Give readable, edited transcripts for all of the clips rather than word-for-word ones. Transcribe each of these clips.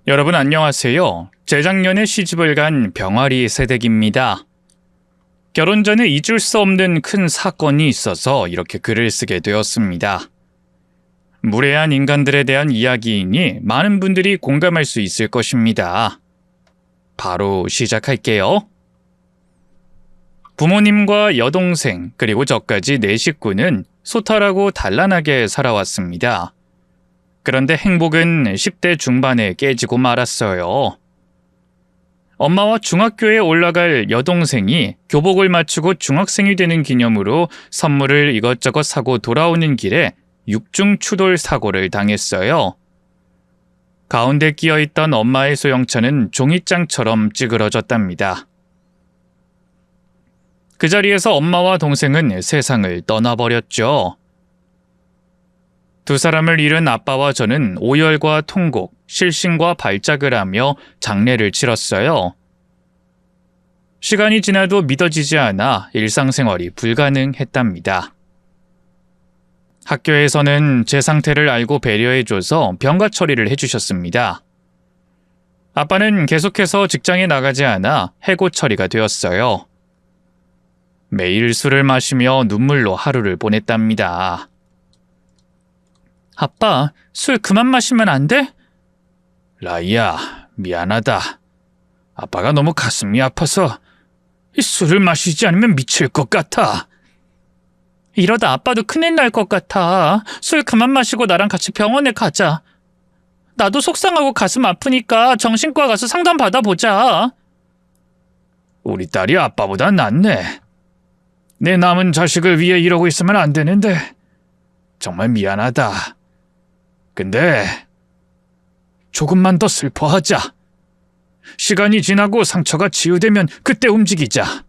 여러분 안녕하세요. 재작년에 시집을 간 병아리 새댁입니다. 결혼 전에 잊을 수 없는 큰 사건이 있어서 이렇게 글을 쓰게 되었습니다. 무례한 인간들에 대한 이야기이니 많은 분들이 공감할 수 있을 것입니다. 바로 시작할게요. 부모님과 여동생 그리고 저까지 네 식구는 소탈하고 단란하게 살아왔습니다. 그런데 행복은 10대 중반에 깨지고 말았어요. 엄마와 중학교에 올라갈 여동생이 교복을 맞추고 중학생이 되는 기념으로 선물을 이것저것 사고 돌아오는 길에 육중추돌 사고를 당했어요. 가운데 끼어있던 엄마의 소형차는 종이장처럼 찌그러졌답니다. 그 자리에서 엄마와 동생은 세상을 떠나버렸죠. 두 사람을 잃은 아빠와 저는 오열과 통곡, 실신과 발작을 하며 장례를 치렀어요. 시간이 지나도 믿어지지 않아 일상생활이 불가능했답니다. 학교에서는 제 상태를 알고 배려해줘서 병가 처리를 해주셨습니다. 아빠는 계속해서 직장에 나가지 않아 해고 처리가 되었어요. 매일 술을 마시며 눈물로 하루를 보냈답니다. 아빠, 술 그만 마시면 안 돼? 라이야, 미안하다. 아빠가 너무 가슴이 아파서 이 술을 마시지 않으면 미칠 것 같아. 이러다 아빠도 큰일 날 것 같아. 술 그만 마시고 나랑 같이 병원에 가자. 나도 속상하고 가슴 아프니까 정신과 가서 상담 받아보자. 우리 딸이 아빠보다 낫네. 내 남은 자식을 위해 이러고 있으면 안 되는데 정말 미안하다. 근데 조금만 더 슬퍼하자. 시간이 지나고 상처가 치유되면 그때 움직이자.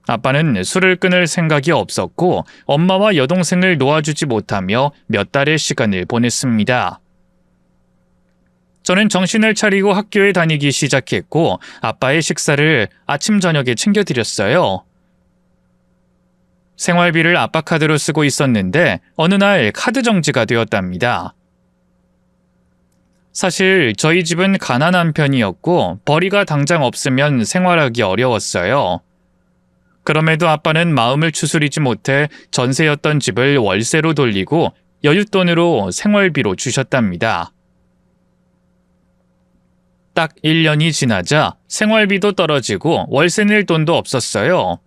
아빠는 술을 끊을 생각이 없었고 엄마와 여동생을 놓아주지 못하며 몇 달의 시간을 보냈습니다. 저는 정신을 차리고 학교에 다니기 시작했고 아빠의 식사를 아침 저녁에 챙겨드렸어요. 생활비를 아빠 카드로 쓰고 있었는데 어느 날 카드 정지가 되었답니다. 사실 저희 집은 가난한 편이었고 벌이가 당장 없으면 생활하기 어려웠어요. 그럼에도 아빠는 마음을 추스리지 못해 전세였던 집을 월세로 돌리고 여윳돈으로 생활비로 주셨답니다. 딱 1년이 지나자 생활비도 떨어지고 월세 낼 돈도 없었어요.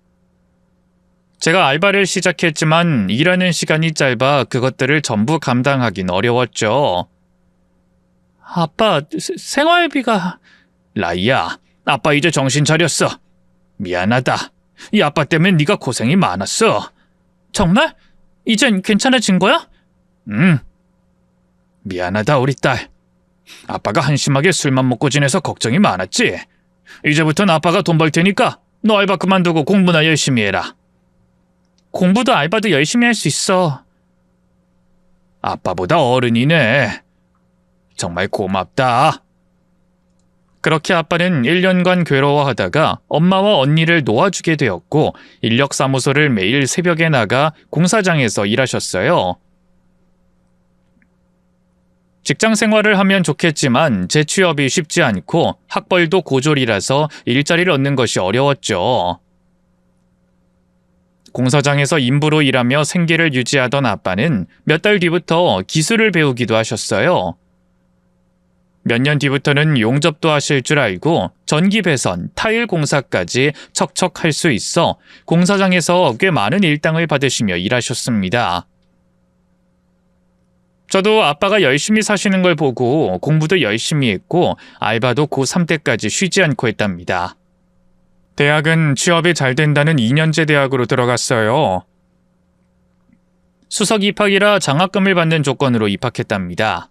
제가 알바를 시작했지만 일하는 시간이 짧아 그것들을 전부 감당하긴 어려웠죠. 아빠, 생활비가... 라이야, 아빠 이제 정신 차렸어. 미안하다. 이 아빠 때문에 네가 고생이 많았어. 정말? 이젠 괜찮아진 거야? 응. 미안하다 우리 딸. 아빠가 한심하게 술만 먹고 지내서 걱정이 많았지. 이제부턴 아빠가 돈 벌 테니까 너 알바 그만두고 공부나 열심히 해라. 공부도 알바도 열심히 할 수 있어. 아빠보다 어른이네. 정말 고맙다. 그렇게 아빠는 1년간 괴로워하다가 엄마와 언니를 놓아주게 되었고 인력사무소를 매일 새벽에 나가 공사장에서 일하셨어요. 직장 생활을 하면 좋겠지만 재취업이 쉽지 않고 학벌도 고졸이라서 일자리를 얻는 것이 어려웠죠. 공사장에서 인부로 일하며 생계를 유지하던 아빠는 몇 달 뒤부터 기술을 배우기도 하셨어요. 몇 년 뒤부터는 용접도 하실 줄 알고 전기 배선, 타일 공사까지 척척 할 수 있어 공사장에서 꽤 많은 일당을 받으시며 일하셨습니다. 저도 아빠가 열심히 사시는 걸 보고 공부도 열심히 했고 알바도 고3 때까지 쉬지 않고 했답니다. 대학은 취업이 잘 된다는 2년제 대학으로 들어갔어요. 수석 입학이라 장학금을 받는 조건으로 입학했답니다.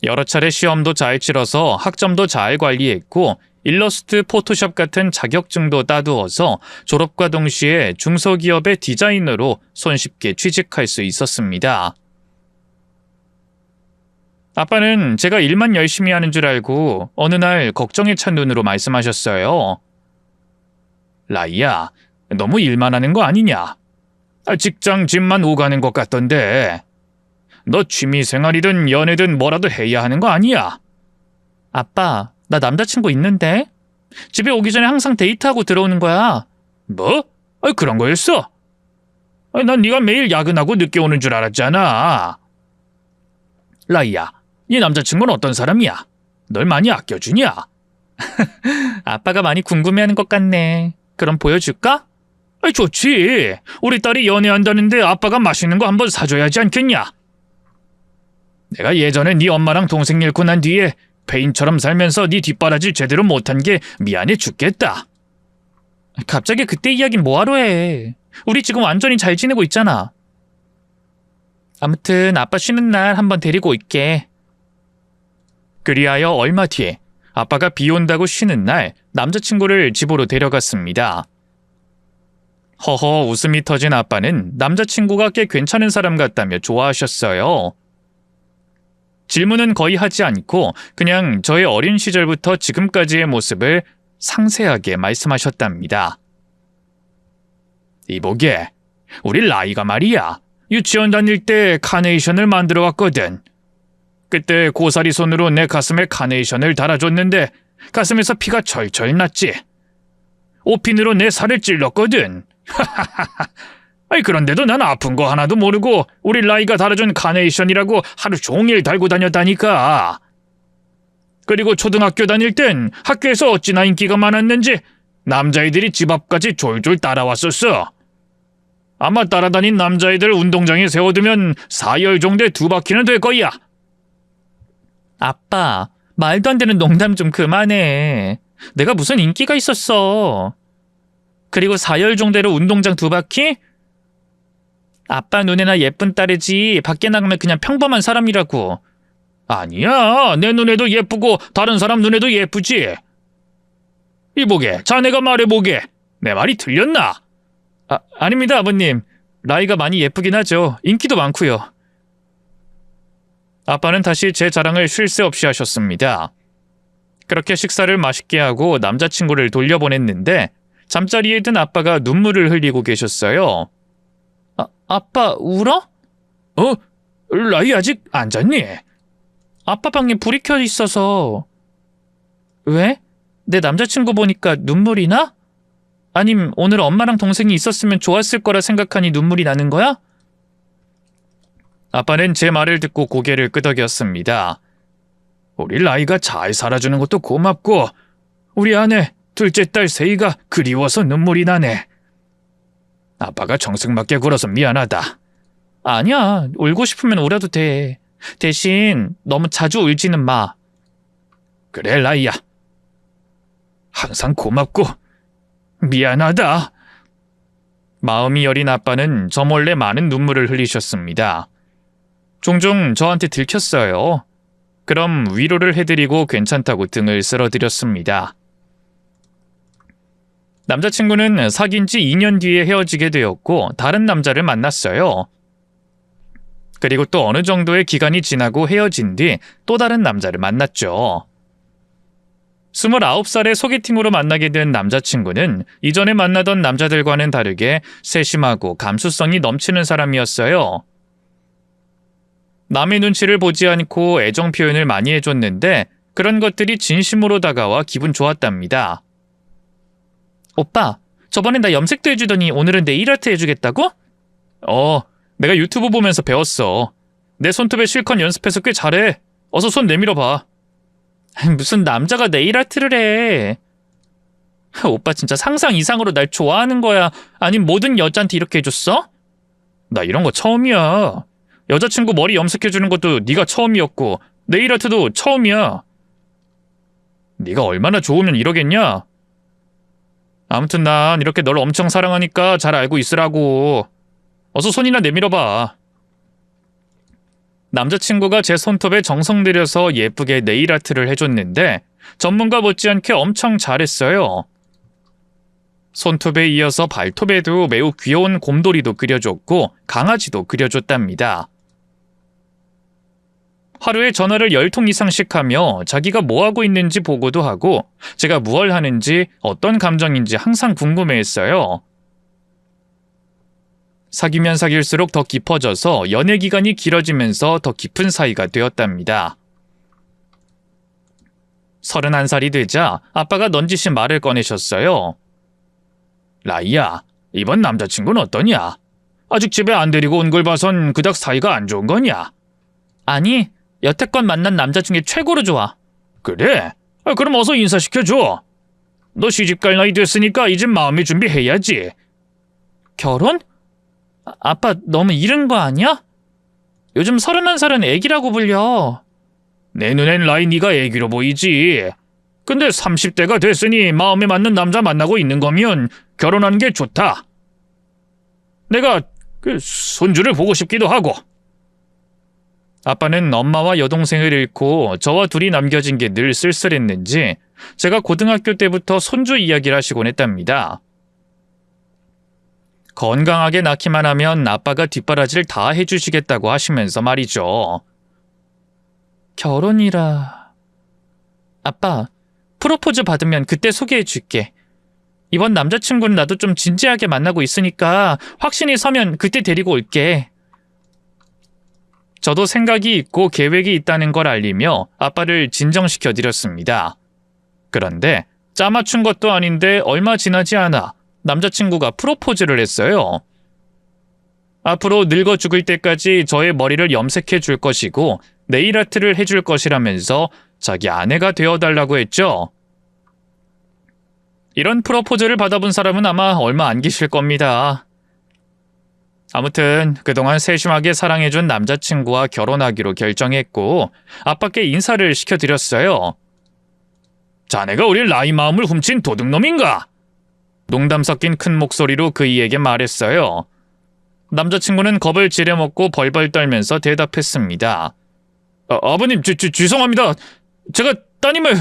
여러 차례 시험도 잘 치러서 학점도 잘 관리했고 일러스트, 포토샵 같은 자격증도 따두어서 졸업과 동시에 중소기업의 디자이너로 손쉽게 취직할 수 있었습니다. 아빠는 제가 일만 열심히 하는 줄 알고 어느 날 걱정에 찬 눈으로 말씀하셨어요. 라이야, 너무 일만 하는 거 아니냐? 직장 집만 오가는 것 같던데. 너 취미생활이든 연애든 뭐라도 해야 하는 거 아니야? 아빠, 나 남자친구 있는데? 집에 오기 전에 항상 데이트하고 들어오는 거야. 뭐? 그런 거였어? 난 네가 매일 야근하고 늦게 오는 줄 알았잖아. 라이야, 네 남자친구는 어떤 사람이야? 널 많이 아껴주냐? 아빠가 많이 궁금해하는 것 같네. 그럼 보여줄까? 좋지. 우리 딸이 연애한다는데 아빠가 맛있는 거 한번 사줘야 하지 않겠냐? 내가 예전에 네 엄마랑 동생 잃고 난 뒤에 페인처럼 살면서 네 뒷바라지 제대로 못한 게 미안해 죽겠다. 갑자기 그때 이야긴 뭐하러 해. 우리 지금 완전히 잘 지내고 있잖아. 아무튼 아빠 쉬는 날 한번 데리고 올게. 그리하여 얼마 뒤에 아빠가 비 온다고 쉬는 날 남자친구를 집으로 데려갔습니다. 허허 웃음이 터진 아빠는 남자친구가 꽤 괜찮은 사람 같다며 좋아하셨어요. 질문은 거의 하지 않고 그냥 저의 어린 시절부터 지금까지의 모습을 상세하게 말씀하셨답니다. 이보게, 우리 라이가 말이야. 유치원 다닐 때 카네이션을 만들어 왔거든. 그때 고사리 손으로 내 가슴에 카네이션을 달아줬는데 가슴에서 피가 철철 났지. 오핀으로 내 살을 찔렀거든. 그런데도 난 아픈 거 하나도 모르고 우리 라이가 달아준 카네이션이라고 하루 종일 달고 다녔다니까. 그리고 초등학교 다닐 땐 학교에서 어찌나 인기가 많았는지 남자애들이 집 앞까지 졸졸 따라왔었어. 아마 따라다닌 남자애들 운동장에 세워두면 4열종대 2바퀴는 될 거야. 아빠, 말도 안 되는 농담 좀 그만해. 내가 무슨 인기가 있었어. 그리고 4열종대로 운동장 2바퀴? 아빠 눈에나 예쁜 딸이지 밖에 나가면 그냥 평범한 사람이라고. 아니야, 내 눈에도 예쁘고 다른 사람 눈에도 예쁘지. 이보게, 자네가 말해보게. 내 말이 틀렸나? 아닙니다, 아버님. 라이가 많이 예쁘긴 하죠. 인기도 많고요. 아빠는 다시 제 자랑을 쉴 새 없이 하셨습니다. 그렇게 식사를 맛있게 하고 남자친구를 돌려보냈는데 잠자리에 든 아빠가 눈물을 흘리고 계셨어요. 아빠 울어? 라이 아직 안 잤니? 아빠 방에 불이 켜 있어서. 왜? 내 남자친구 보니까 눈물이 나? 아님 오늘 엄마랑 동생이 있었으면 좋았을 거라 생각하니 눈물이 나는 거야? 아빠는 제 말을 듣고 고개를 끄덕였습니다. 우리 라이가 잘 살아주는 것도 고맙고 우리 아내 둘째 딸 세이가 그리워서 눈물이 나네. 아빠가 정승맞게 굴어서 미안하다. 아니야, 울고 싶으면 울어도 돼. 대신 너무 자주 울지는 마. 그래, 라이야. 항상 고맙고 미안하다. 마음이 여린 아빠는 저 몰래 많은 눈물을 흘리셨습니다. 종종 저한테 들켰어요. 그럼 위로를 해드리고 괜찮다고 등을 쓸어드렸습니다. 남자친구는 사귄 지 2년 뒤에 헤어지게 되었고 다른 남자를 만났어요. 그리고 또 어느 정도의 기간이 지나고 헤어진 뒤 또 다른 남자를 만났죠. 29살에 소개팅으로 만나게 된 남자친구는 이전에 만나던 남자들과는 다르게 세심하고 감수성이 넘치는 사람이었어요. 남의 눈치를 보지 않고 애정 표현을 많이 해줬는데 그런 것들이 진심으로 다가와 기분 좋았답니다. 오빠, 저번에 나 염색도 해주더니 오늘은 네일 아트 해주겠다고? 내가 유튜브 보면서 배웠어. 내 손톱에 실컷 연습해서 꽤 잘해. 어서 손 내밀어봐. 무슨 남자가 네일 아트를 해. 오빠 진짜 상상 이상으로 날 좋아하는 거야? 아님 모든 여자한테 이렇게 해줬어? 나 이런 거 처음이야. 여자친구 머리 염색해주는 것도 네가 처음이었고 네일 아트도 처음이야. 네가 얼마나 좋으면 이러겠냐? 아무튼 난 이렇게 널 엄청 사랑하니까 잘 알고 있으라고. 어서 손이나 내밀어봐. 남자친구가 제 손톱에 정성 들여서 예쁘게 네일 아트를 해줬는데 전문가 못지않게 엄청 잘했어요. 손톱에 이어서 발톱에도 매우 귀여운 곰돌이도 그려줬고 강아지도 그려줬답니다. 하루에 전화를 10통 이상씩 하며 자기가 뭐하고 있는지 보고도 하고 제가 무얼 하는지 어떤 감정인지 항상 궁금해했어요. 사귀면 사귈수록 더 깊어져서 연애 기간이 길어지면서 더 깊은 사이가 되었답니다. 31살이 되자 아빠가 넌지시 말을 꺼내셨어요. 라이야, 이번 남자친구는 어떠냐? 아직 집에 안 데리고 온 걸 봐선 그닥 사이가 안 좋은 거냐? 아니, 여태껏 만난 남자 중에 최고로 좋아. 그래? 그럼 어서 인사시켜줘. 너 시집갈 나이 됐으니까 이제 마음의 준비해야지. 결혼? 아빠 너무 이른 거 아니야? 요즘 31살은 애기라고 불려. 내 눈엔 라이 네가 애기로 보이지. 근데 30대가 됐으니 마음에 맞는 남자 만나고 있는 거면 결혼하는 게 좋다. 내가 손주를 보고 싶기도 하고. 아빠는 엄마와 여동생을 잃고 저와 둘이 남겨진 게 늘 쓸쓸했는지 제가 고등학교 때부터 손주 이야기를 하시곤 했답니다. 건강하게 낳기만 하면 아빠가 뒷바라지를 다 해주시겠다고 하시면서 말이죠. 결혼이라... 아빠, 프로포즈 받으면 그때 소개해줄게. 이번 남자친구는 나도 좀 진지하게 만나고 있으니까 확신이 서면 그때 데리고 올게. 저도 생각이 있고 계획이 있다는 걸 알리며 아빠를 진정시켜드렸습니다. 그런데 짜맞춘 것도 아닌데 얼마 지나지 않아 남자친구가 프로포즈를 했어요. 앞으로 늙어 죽을 때까지 저의 머리를 염색해 줄 것이고 네일아트를 해줄 것이라면서 자기 아내가 되어달라고 했죠. 이런 프로포즈를 받아본 사람은 아마 얼마 안 계실 겁니다. 아무튼 그동안 세심하게 사랑해준 남자친구와 결혼하기로 결정했고 아빠께 인사를 시켜드렸어요. 자네가 우리 라이 마음을 훔친 도둑놈인가? 농담 섞인 큰 목소리로 그이에게 말했어요. 남자친구는 겁을 지려먹고 벌벌 떨면서 대답했습니다. 아버님, 죄송합니다. 제가 따님을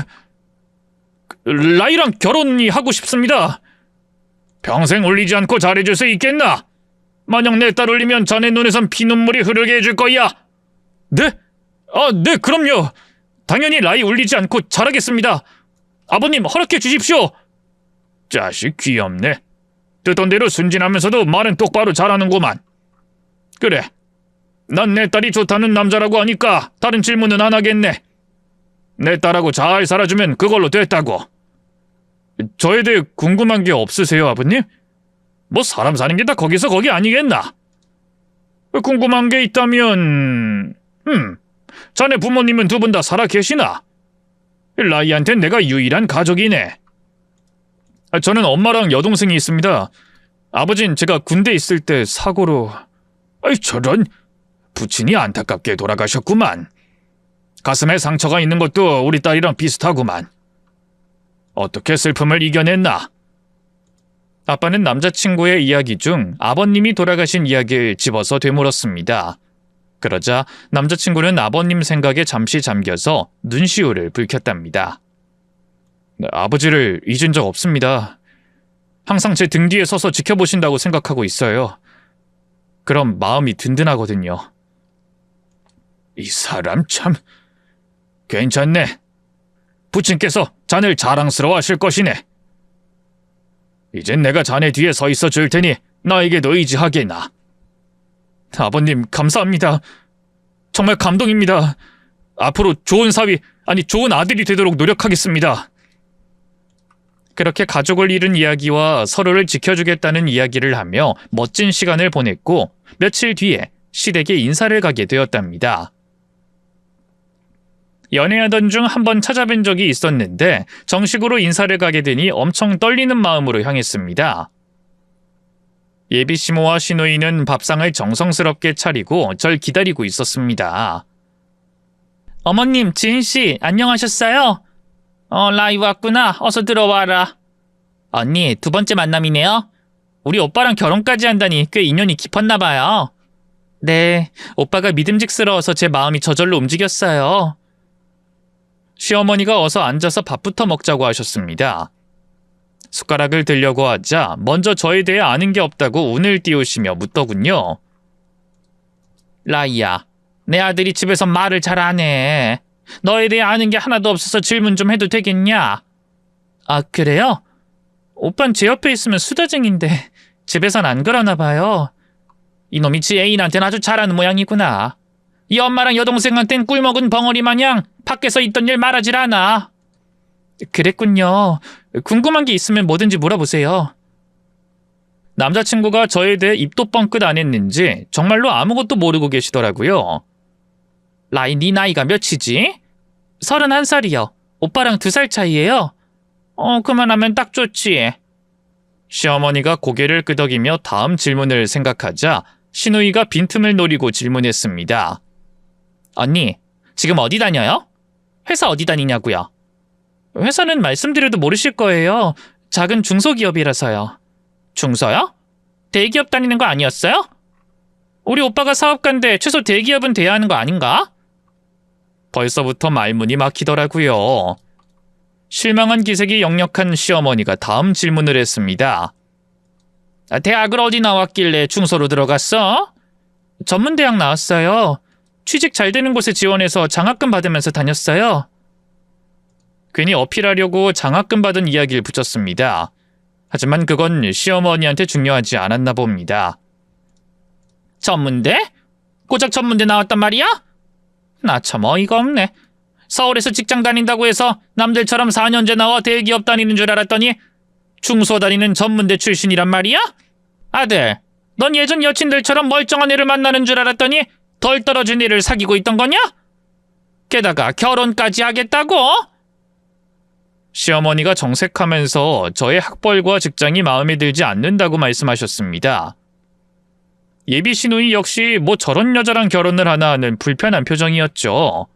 라이랑 결혼이 하고 싶습니다. 평생 울리지 않고 잘해줄 수 있겠나? 만약 내 딸 울리면 자네 눈에선 피눈물이 흐르게 해줄 거야. 네? 네, 그럼요. 당연히 라이 울리지 않고 잘하겠습니다. 아버님, 허락해 주십시오. 자식 귀엽네. 듣던 대로 순진하면서도 말은 똑바로 잘하는구만. 그래, 난 내 딸이 좋다는 남자라고 하니까 다른 질문은 안 하겠네. 내 딸하고 잘 살아주면 그걸로 됐다고. 저에 대해 궁금한 게 없으세요, 아버님? 뭐 사람 사는 게 다 거기서 거기 아니겠나? 궁금한 게 있다면... 자네 부모님은 두 분 다 살아 계시나? 라이한텐 내가 유일한 가족이네. 저는 엄마랑 여동생이 있습니다. 아버진 제가 군대 있을 때 사고로... 저런... 부친이 안타깝게 돌아가셨구만. 가슴에 상처가 있는 것도 우리 딸이랑 비슷하구만. 어떻게 슬픔을 이겨냈나? 아빠는 남자친구의 이야기 중 아버님이 돌아가신 이야기를 집어서 되물었습니다. 그러자 남자친구는 아버님 생각에 잠시 잠겨서 눈시울을 붉혔답니다. 아버지를 잊은 적 없습니다. 항상 제 등 뒤에 서서 지켜보신다고 생각하고 있어요. 그럼 마음이 든든하거든요. 이 사람 참... 괜찮네. 부친께서 자네를 자랑스러워하실 것이네. 이젠 내가 자네 뒤에 서 있어 줄 테니 나에게도 의지하게나. 아버님, 감사합니다. 정말 감동입니다. 앞으로 좋은 사위, 아니 좋은 아들이 되도록 노력하겠습니다. 그렇게 가족을 잃은 이야기와 서로를 지켜주겠다는 이야기를 하며 멋진 시간을 보냈고 며칠 뒤에 시댁에 인사를 가게 되었답니다. 연애하던 중 한 번 찾아뵌 적이 있었는데 정식으로 인사를 가게 되니 엄청 떨리는 마음으로 향했습니다. 예비 시모와 시누이는 밥상을 정성스럽게 차리고 절 기다리고 있었습니다. 어머님, 지은씨, 안녕하셨어요? 라이 왔구나. 어서 들어와라. 언니, 두 번째 만남이네요. 우리 오빠랑 결혼까지 한다니 꽤 인연이 깊었나 봐요. 네, 오빠가 믿음직스러워서 제 마음이 저절로 움직였어요. 시어머니가 어서 앉아서 밥부터 먹자고 하셨습니다. 숟가락을 들려고 하자 먼저 저에 대해 아는 게 없다고 운을 띄우시며 묻더군요. 라이야, 내 아들이 집에서 말을 잘 안 해. 너에 대해 아는 게 하나도 없어서 질문 좀 해도 되겠냐? 아, 그래요? 오빤 제 옆에 있으면 수다쟁인데 집에선 안 그러나 봐요. 이놈이 지 애인한테는 아주 잘하는 모양이구나. 이 엄마랑 여동생한텐 꿀먹은 벙어리 마냥 밖에서 있던 일 말하질 않아. 그랬군요. 궁금한 게 있으면 뭐든지 물어보세요. 남자친구가 저에 대해 입도 뻥끗 안 했는지 정말로 아무것도 모르고 계시더라고요. 라이, 네 나이가 몇이지? 31살이요. 오빠랑 2살 차이예요. 그만하면 딱 좋지. 시어머니가 고개를 끄덕이며 다음 질문을 생각하자 신우이가 빈틈을 노리고 질문했습니다. 언니, 지금 어디 다녀요? 회사 어디 다니냐고요? 회사는 말씀드려도 모르실 거예요. 작은 중소기업이라서요. 중소요? 대기업 다니는 거 아니었어요? 우리 오빠가 사업가인데 최소 대기업은 돼야 하는 거 아닌가? 벌써부터 말문이 막히더라고요. 실망한 기색이 역력한 시어머니가 다음 질문을 했습니다. 대학을 어디 나왔길래 중소로 들어갔어? 전문대학 나왔어요. 취직 잘 되는 곳에 지원해서 장학금 받으면서 다녔어요. 괜히 어필하려고 장학금 받은 이야기를 붙였습니다. 하지만 그건 시어머니한테 중요하지 않았나 봅니다. 전문대? 고작 전문대 나왔단 말이야? 나 참 어이가 없네. 서울에서 직장 다닌다고 해서 남들처럼 4년제 나와 대기업 다니는 줄 알았더니 중소 다니는 전문대 출신이란 말이야? 아들, 넌 예전 여친들처럼 멀쩡한 애를 만나는 줄 알았더니 덜 떨어진 애를 사귀고 있던 거냐? 게다가 결혼까지 하겠다고? 시어머니가 정색하면서 저의 학벌과 직장이 마음에 들지 않는다고 말씀하셨습니다. 예비 시누이 역시 뭐 저런 여자랑 결혼을 하나 하는 불편한 표정이었죠.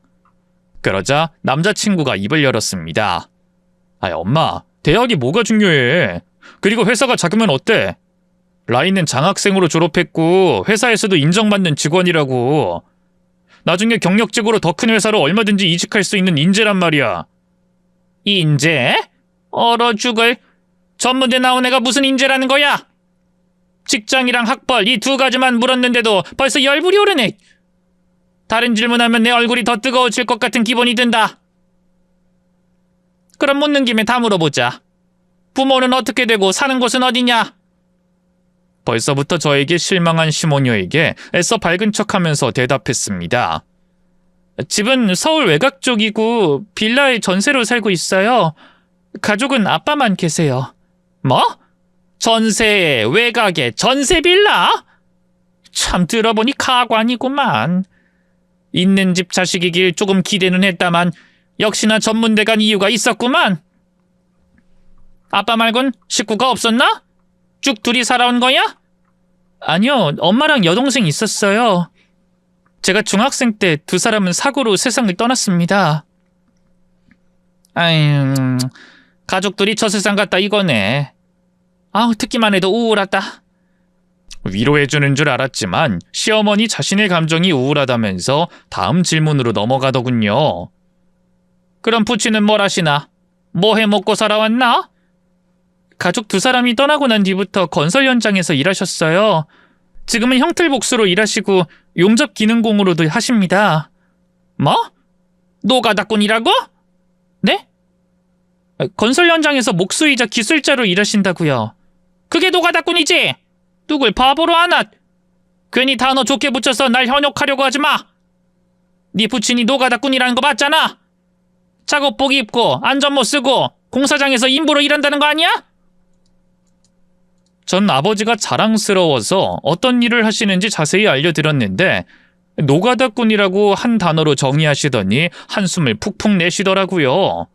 그러자 남자친구가 입을 열었습니다. 엄마, 대학이 뭐가 중요해? 그리고 회사가 작으면 어때? 라이는 장학생으로 졸업했고 회사에서도 인정받는 직원이라고. 나중에 경력직으로 더 큰 회사로 얼마든지 이직할 수 있는 인재란 말이야. 인재? 얼어 죽을. 전문대 나온 애가 무슨 인재라는 거야? 직장이랑 학벌 이 2가지만 물었는데도 벌써 열불이 오르네. 다른 질문하면 내 얼굴이 더 뜨거워질 것 같은 기분이 든다. 그럼 묻는 김에 다 물어보자. 부모는 어떻게 되고 사는 곳은 어디냐? 벌써부터 저에게 실망한 시모녀에게 애써 밝은 척하면서 대답했습니다. 집은 서울 외곽 쪽이고 빌라에 전세로 살고 있어요. 가족은 아빠만 계세요. 뭐? 전세에 외곽에 전세 빌라? 참 들어보니 가관이구만. 있는 집 자식이길 조금 기대는 했다만 역시나 전문대 간 이유가 있었구만. 아빠 말곤 식구가 없었나? 쭉 둘이 살아온 거야? 아니요, 엄마랑 여동생 있었어요. 제가 중학생 때 2사람은 사고로 세상을 떠났습니다. 가족들이 저 세상 갔다 이거네. 듣기만 해도 우울하다. 위로해주는 줄 알았지만 시어머니 자신의 감정이 우울하다면서 다음 질문으로 넘어가더군요. 그럼 부친은 뭘 하시나? 뭐 해먹고 살아왔나? 가족 2사람이 떠나고 난 뒤부터 건설 현장에서 일하셨어요. 지금은 형틀복수로 일하시고 용접 기능공으로도 하십니다. 뭐? 노가다꾼이라고? 네? 건설 현장에서 목수이자 기술자로 일하신다고요. 그게 노가다꾼이지? 누굴 바보로 하나? 괜히 단어 좋게 붙여서 날 현혹하려고 하지 마. 네 부친이 노가다꾼이라는 거 맞잖아. 작업복 입고 안전모 쓰고 공사장에서 인부로 일한다는 거 아니야? 전 아버지가 자랑스러워서 어떤 일을 하시는지 자세히 알려드렸는데 노가다꾼이라고 한 단어로 정의하시더니 한숨을 푹푹 내쉬더라고요.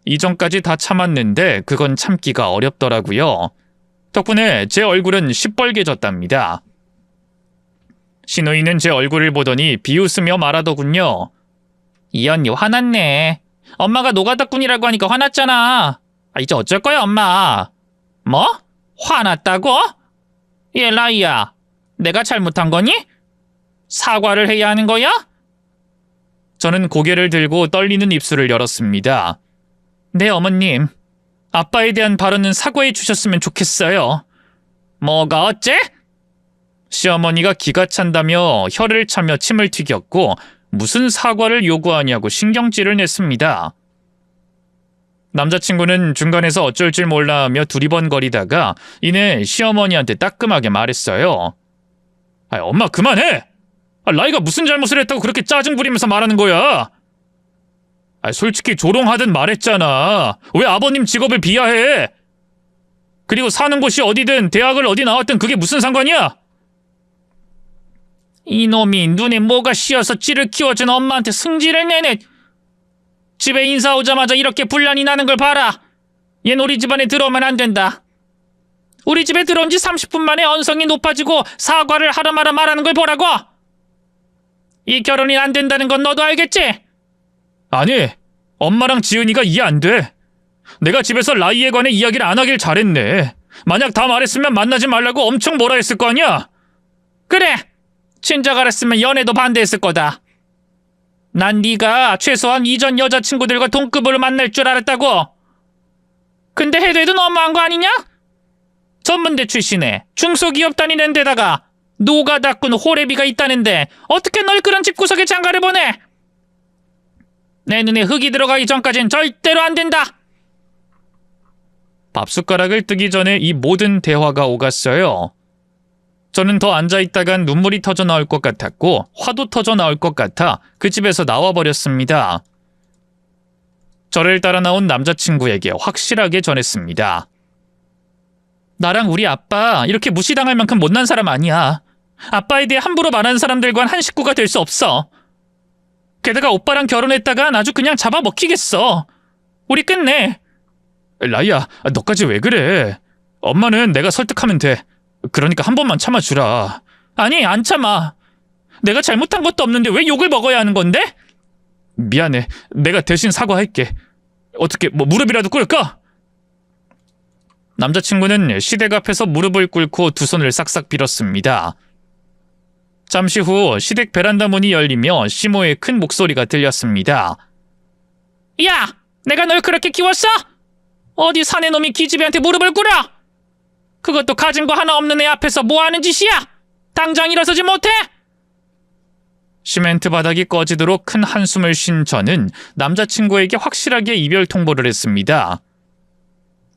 이전까지 다 참았는데 그건 참기가 어렵더라고요. 덕분에 제 얼굴은 시뻘개졌답니다. 시누이는 제 얼굴을 보더니 비웃으며 말하더군요. 이 언니 화났네. 엄마가 노가다꾼이라고 하니까 화났잖아. 이제 어쩔 거야 엄마. 뭐? 화났다고? 얘 라이야, 내가 잘못한 거니? 사과를 해야 하는 거야? 저는 고개를 들고 떨리는 입술을 열었습니다. 네 어머님, 아빠에 대한 발언은 사과해 주셨으면 좋겠어요. 뭐가 어째? 시어머니가 기가 찬다며 혀를 차며 침을 튀겼고 무슨 사과를 요구하냐고 신경질을 냈습니다. 남자친구는 중간에서 어쩔 줄 몰라 하며 두리번거리다가 이내 시어머니한테 따끔하게 말했어요. 엄마 그만해! 라이가 무슨 잘못을 했다고 그렇게 짜증 부리면서 말하는 거야? 솔직히 조롱하듯 말했잖아. 왜 아버님 직업을 비하해? 그리고 사는 곳이 어디든 대학을 어디 나왔든 그게 무슨 상관이야? 이놈이 눈에 뭐가 씌어서 찌를 키워준 엄마한테 승질을 내네. 집에 인사 오자마자 이렇게 분란이 나는 걸 봐라. 얜 우리 집안에 들어오면 안 된다. 우리 집에 들어온 지 30분 만에 언성이 높아지고 사과를 하라 마라 말하는 걸 보라고. 이 결혼이 안 된다는 건 너도 알겠지? 아니, 엄마랑 지은이가 이해 안 돼. 내가 집에서 라이에 관해 이야기를 안 하길 잘했네. 만약 다 말했으면 만나지 말라고 엄청 뭐라 했을 거 아니야? 그래, 진작 알았으면 연애도 반대했을 거다. 난 네가 최소한 이전 여자친구들과 동급으로 만날 줄 알았다고. 근데 해도 해도 너무한 거 아니냐? 전문대 출신에 중소기업 다니는 데다가 노가다꾼 호래비가 있다는데 어떻게 널 그런 집구석에 장가를 보내? 내 눈에 흙이 들어가기 전까진 절대로 안 된다. 밥숟가락을 뜨기 전에 이 모든 대화가 오갔어요. 저는 더 앉아있다간 눈물이 터져 나올 것 같았고 화도 터져 나올 것 같아 그 집에서 나와버렸습니다. 저를 따라 나온 남자친구에게 확실하게 전했습니다. 나랑 우리 아빠 이렇게 무시당할 만큼 못난 사람 아니야. 아빠에 대해 함부로 말하는 사람들과는 한 식구가 될 수 없어. 게다가 오빠랑 결혼했다간 아주 그냥 잡아먹히겠어. 우리 끝내. 라이야, 너까지 왜 그래? 엄마는 내가 설득하면 돼. 그러니까 한 번만 참아주라. 아니, 안 참아. 내가 잘못한 것도 없는데 왜 욕을 먹어야 하는 건데? 미안해. 내가 대신 사과할게. 어떻게 무릎이라도 꿇을까? 남자친구는 시댁 앞에서 무릎을 꿇고 두 손을 싹싹 빌었습니다. 잠시 후 시댁 베란다 문이 열리며 시모의 큰 목소리가 들렸습니다. 야! 내가 널 그렇게 키웠어? 어디 사내 놈이 기집애한테 무릎을 꿇어? 그것도 가진 거 하나 없는 애 앞에서 뭐 하는 짓이야? 당장 일어서지 못해? 시멘트 바닥이 꺼지도록 큰 한숨을 쉰 저는 남자친구에게 확실하게 이별 통보를 했습니다.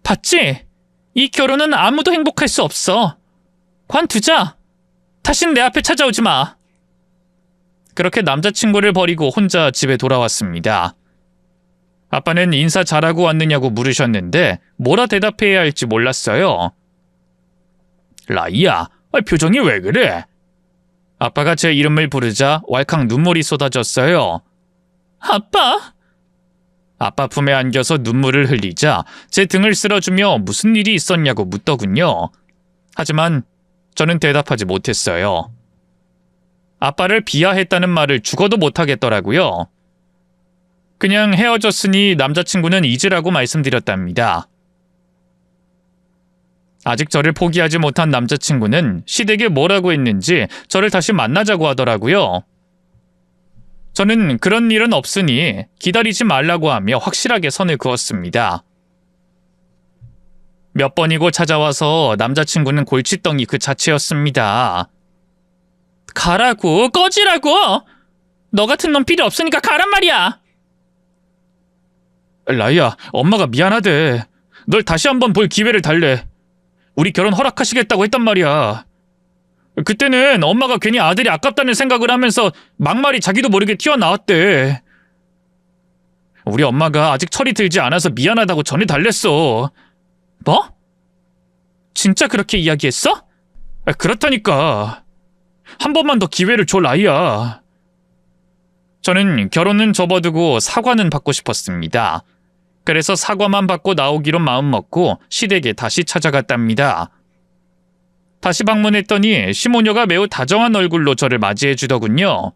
봤지? 이 결혼은 아무도 행복할 수 없어. 관두자. 다신 내 앞에 찾아오지 마. 그렇게 남자친구를 버리고 혼자 집에 돌아왔습니다. 아빠는 인사 잘하고 왔느냐고 물으셨는데 뭐라 대답해야 할지 몰랐어요. 라이야, 표정이 왜 그래? 아빠가 제 이름을 부르자 왈칵 눈물이 쏟아졌어요. 아빠? 아빠 품에 안겨서 눈물을 흘리자 제 등을 쓸어주며 무슨 일이 있었냐고 묻더군요. 하지만 저는 대답하지 못했어요. 아빠를 비하했다는 말을 죽어도 못하겠더라고요. 그냥 헤어졌으니 남자친구는 잊으라고 말씀드렸답니다. 아직 저를 포기하지 못한 남자친구는 시댁에 뭐라고 했는지 저를 다시 만나자고 하더라고요. 저는 그런 일은 없으니 기다리지 말라고 하며 확실하게 선을 그었습니다. 몇 번이고 찾아와서 남자친구는 골칫덩이 그 자체였습니다. 가라고, 꺼지라고! 너 같은 놈 필요 없으니까 가란 말이야! 라이야, 엄마가 미안하대. 널 다시 한번 볼 기회를 달래. 우리 결혼 허락하시겠다고 했단 말이야. 그때는 엄마가 괜히 아들이 아깝다는 생각을 하면서 막말이 자기도 모르게 튀어나왔대. 우리 엄마가 아직 철이 들지 않아서 미안하다고 전해달랬어. 뭐? 진짜 그렇게 이야기했어? 그렇다니까. 한 번만 더 기회를 줘, 라이야. 저는 결혼은 접어두고 사과는 받고 싶었습니다. 그래서 사과만 받고 나오기로 마음먹고 시댁에 다시 찾아갔답니다. 다시 방문했더니 시모녀가 매우 다정한 얼굴로 저를 맞이해 주더군요.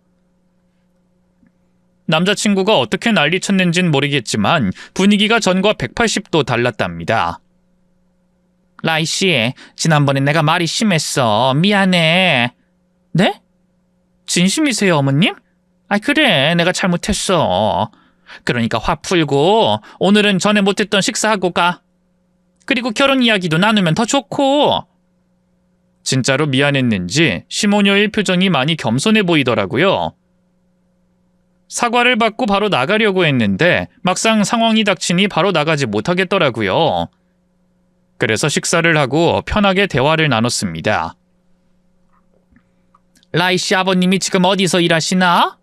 남자친구가 어떻게 난리쳤는진 모르겠지만 분위기가 전과 180도 달랐답니다. 라이씨, 지난번에 내가 말이 심했어. 미안해. 네? 진심이세요, 어머님? 그래, 내가 잘못했어. 그러니까 화 풀고 오늘은 전에 못했던 식사하고 가. 그리고 결혼 이야기도 나누면 더 좋고. 진짜로 미안했는지 시모녀의 표정이 많이 겸손해 보이더라고요. 사과를 받고 바로 나가려고 했는데 막상 상황이 닥치니 바로 나가지 못하겠더라고요. 그래서 식사를 하고 편하게 대화를 나눴습니다. 라이 씨 아버님이 지금 어디서 일하시나?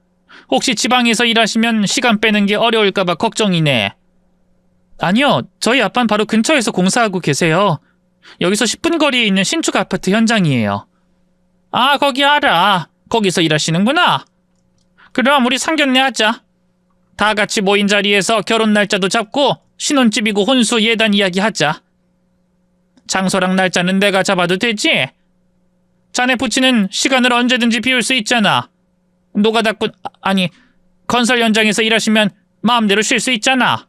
혹시 지방에서 일하시면 시간 빼는 게 어려울까 봐 걱정이네. 아니요, 저희 아빠는 바로 근처에서 공사하고 계세요. 여기서 10분 거리에 있는 신축 아파트 현장이에요. 아, 거기 알아. 거기서 일하시는구나. 그럼 우리 상견례 하자. 다 같이 모인 자리에서 결혼 날짜도 잡고 신혼집이고 혼수 예단 이야기 하자. 장소랑 날짜는 내가 잡아도 되지? 자네 부친은 시간을 언제든지 비울 수 있잖아. 노가다꾼, 아니, 건설 현장에서 일하시면 마음대로 쉴 수 있잖아.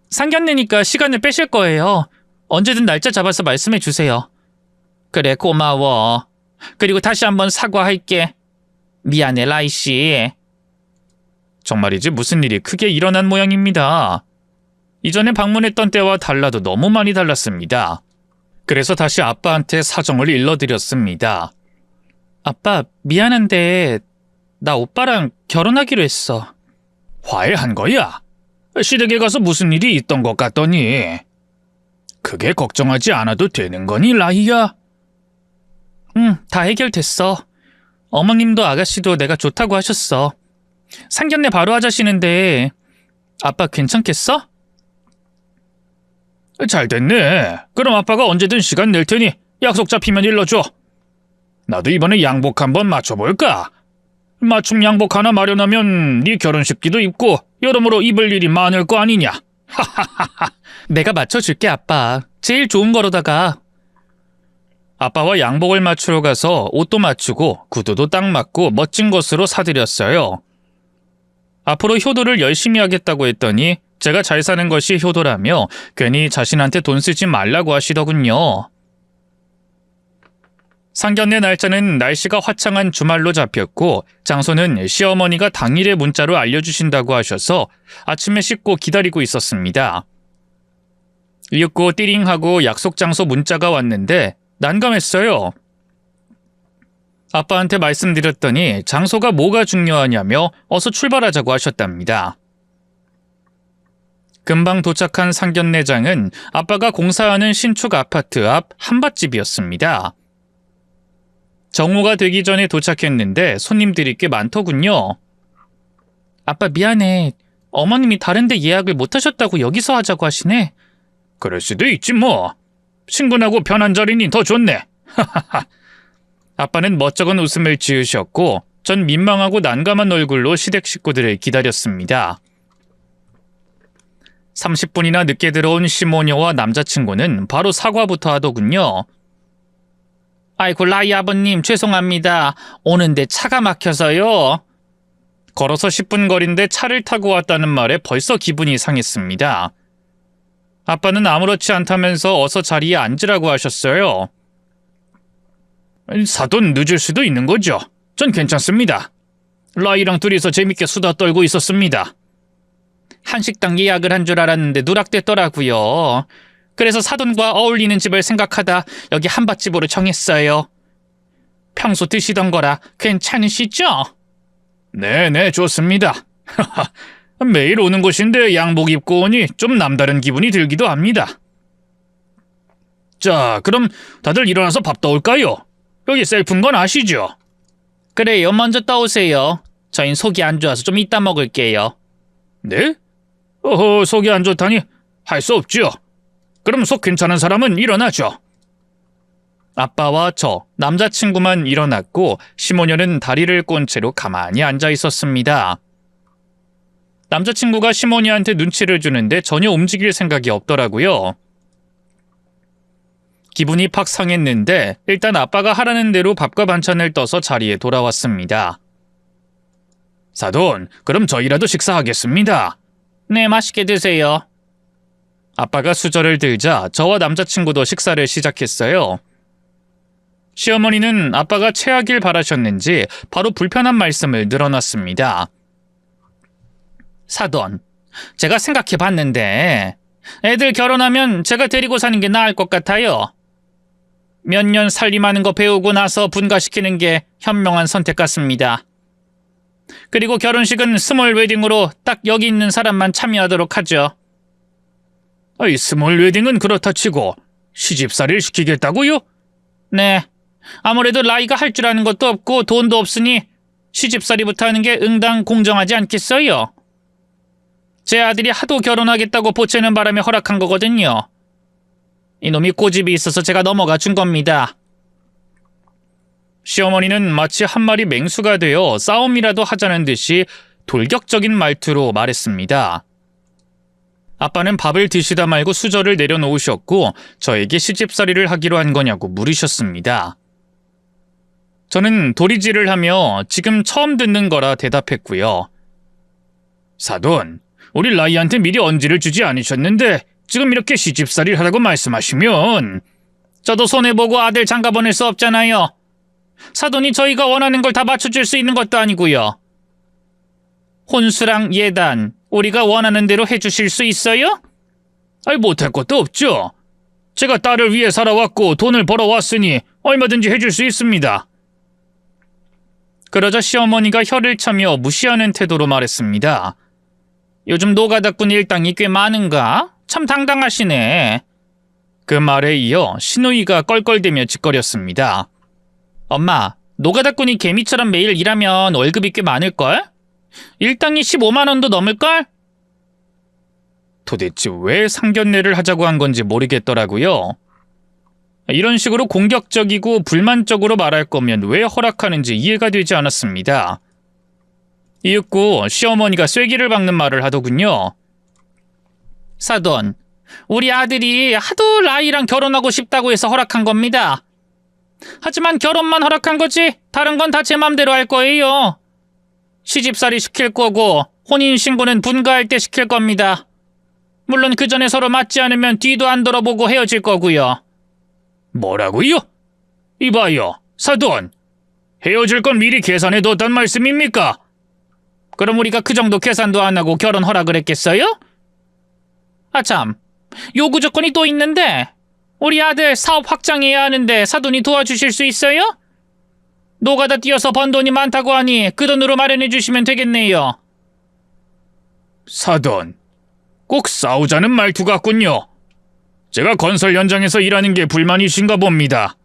상견례니까 시간을 빼실 거예요. 언제든 날짜 잡아서 말씀해 주세요. 그래, 고마워. 그리고 다시 한번 사과할게. 미안해, 라이 씨. 정말이지 무슨 일이 크게 일어난 모양입니다. 이전에 방문했던 때와 달라도 너무 많이 달랐습니다. 그래서 다시 아빠한테 사정을 일러드렸습니다. 아빠, 미안한데 나 오빠랑 결혼하기로 했어. 화해한 거야? 시댁에 가서 무슨 일이 있던 것 같더니. 그게 걱정하지 않아도 되는 거니, 라이야? 응, 다 해결됐어. 어머님도 아가씨도 내가 좋다고 하셨어. 상견례 바로 하자시는데 아빠 괜찮겠어? 잘 됐네. 그럼 아빠가 언제든 시간 낼 테니 약속 잡히면 일러줘. 나도 이번에 양복 한번 맞춰볼까? 맞춤 양복 하나 마련하면 네 결혼식기도 입고 여러모로 입을 일이 많을 거 아니냐. 내가 맞춰줄게, 아빠. 제일 좋은 거로다가. 아빠와 양복을 맞추러 가서 옷도 맞추고 구두도 딱 맞고 멋진 것으로 사드렸어요. 앞으로 효도를 열심히 하겠다고 했더니 제가 잘 사는 것이 효도라며 괜히 자신한테 돈 쓰지 말라고 하시더군요. 상견례 날짜는 날씨가 화창한 주말로 잡혔고 장소는 시어머니가 당일에 문자로 알려주신다고 하셔서 아침에 씻고 기다리고 있었습니다. 읽고 띠링하고 약속 장소 문자가 왔는데 난감했어요. 아빠한테 말씀드렸더니 장소가 뭐가 중요하냐며 어서 출발하자고 하셨답니다. 금방 도착한 상견례장은 아빠가 공사하는 신축 아파트 앞 한밭집이었습니다. 정오가 되기 전에 도착했는데 손님들이 꽤 많더군요. 아빠 미안해. 어머님이 다른 데 예약을 못 하셨다고 여기서 하자고 하시네. 그럴 수도 있지 뭐. 친근하고 편한 자리니 더 좋네. 아빠는 멋쩍은 웃음을 지으셨고 전 민망하고 난감한 얼굴로 시댁 식구들을 기다렸습니다. 30분이나 늦게 들어온 시모녀와 남자친구는 바로 사과부터 하더군요. 아이고, 라이 아버님 죄송합니다. 오는데 차가 막혀서요. 걸어서 10분 거리인데 차를 타고 왔다는 말에 벌써 기분이 상했습니다. 아빠는 아무렇지 않다면서 어서 자리에 앉으라고 하셨어요. 사돈 늦을 수도 있는 거죠. 전 괜찮습니다. 라이랑 둘이서 재밌게 수다 떨고 있었습니다. 한식당 예약을 한 줄 알았는데 누락됐더라고요. 그래서 사돈과 어울리는 집을 생각하다 여기 한밭집으로 정했어요. 평소 드시던 거라 괜찮으시죠? 네네, 좋습니다. 매일 오는 곳인데 양복 입고 오니 좀 남다른 기분이 들기도 합니다. 자, 그럼 다들 일어나서 밥 떠올까요? 여기 셀프인 건 아시죠? 그래요, 먼저 떠오세요. 저흰 속이 안 좋아서 좀 이따 먹을게요. 네? 어허, 속이 안 좋다니 할 수 없죠. 그럼 속 괜찮은 사람은 일어나죠. 아빠와 저, 남자친구만 일어났고 시모녀는 다리를 꼰 채로 가만히 앉아 있었습니다. 남자친구가 시모녀한테 눈치를 주는데 전혀 움직일 생각이 없더라고요. 기분이 팍 상했는데 일단 아빠가 하라는 대로 밥과 반찬을 떠서 자리에 돌아왔습니다. 사돈, 그럼 저희라도 식사하겠습니다. 네, 맛있게 드세요. 아빠가 수저를 들자 저와 남자친구도 식사를 시작했어요. 시어머니는 아빠가 체하길 바라셨는지 바로 불편한 말씀을 늘어놨습니다. 사돈, 제가 생각해봤는데 애들 결혼하면 제가 데리고 사는 게 나을 것 같아요. 몇 년 살림하는 거 배우고 나서 분가시키는 게 현명한 선택 같습니다. 그리고 결혼식은 스몰 웨딩으로 딱 여기 있는 사람만 참여하도록 하죠. 아이, 스몰 웨딩은 그렇다 치고 시집살이를 시키겠다고요? 네. 아무래도 라이가 할 줄 아는 것도 없고 돈도 없으니 시집살이부터 하는 게 응당 공정하지 않겠어요? 제 아들이 하도 결혼하겠다고 보채는 바람에 허락한 거거든요. 이놈이 고집이 있어서 제가 넘어가 준 겁니다. 시어머니는 마치 한 마리 맹수가 되어 싸움이라도 하자는 듯이 돌격적인 말투로 말했습니다. 아빠는 밥을 드시다 말고 수저를 내려놓으셨고 저에게 시집살이를 하기로 한 거냐고 물으셨습니다. 저는 도리질을 하며 지금 처음 듣는 거라 대답했고요. 사돈, 우리 라이한테 미리 언지를 주지 않으셨는데 지금 이렇게 시집살이를 하라고 말씀하시면 저도 손해보고 아들 장가 보낼 수 없잖아요. 사돈이 저희가 원하는 걸 다 맞춰줄 수 있는 것도 아니고요. 혼수랑 예단, 우리가 원하는 대로 해주실 수 있어요? 아이, 못할 것도 없죠. 제가 딸을 위해 살아왔고 돈을 벌어왔으니 얼마든지 해줄 수 있습니다. 그러자 시어머니가 혀를 차며 무시하는 태도로 말했습니다. 요즘 노가다꾼 일당이 꽤 많은가? 참 당당하시네. 그 말에 이어 시누이가 껄껄대며 짓거렸습니다. 엄마, 노가다꾼이 개미처럼 매일 일하면 월급이 꽤 많을걸? 일당이 15만 원도 넘을걸? 도대체 왜 상견례를 하자고 한 건지 모르겠더라고요. 이런 식으로 공격적이고 불만적으로 말할 거면 왜 허락하는지 이해가 되지 않았습니다. 이윽고 시어머니가 쐐기를 박는 말을 하더군요. 사돈, 우리 아들이 하도 라이랑 결혼하고 싶다고 해서 허락한 겁니다. 하지만 결혼만 허락한 거지 다른 건 다 제 맘대로 할 거예요. 시집살이 시킬 거고 혼인신고는 분가할 때 시킬 겁니다. 물론 그 전에 서로 맞지 않으면 뒤도 안 돌아보고 헤어질 거고요. 뭐라고요? 이봐요, 사돈. 헤어질 건 미리 계산해뒀단 말씀입니까? 그럼 우리가 그 정도 계산도 안 하고 결혼 허락을 했겠어요? 아참, 요구 조건이 또 있는데 우리 아들 사업 확장해야 하는데 사돈이 도와주실 수 있어요? 노가다 뛰어서 번 돈이 많다고 하니 그 돈으로 마련해 주시면 되겠네요. 사돈, 꼭 싸우자는 말투 같군요. 제가 건설 현장에서 일하는 게 불만이신가 봅니다.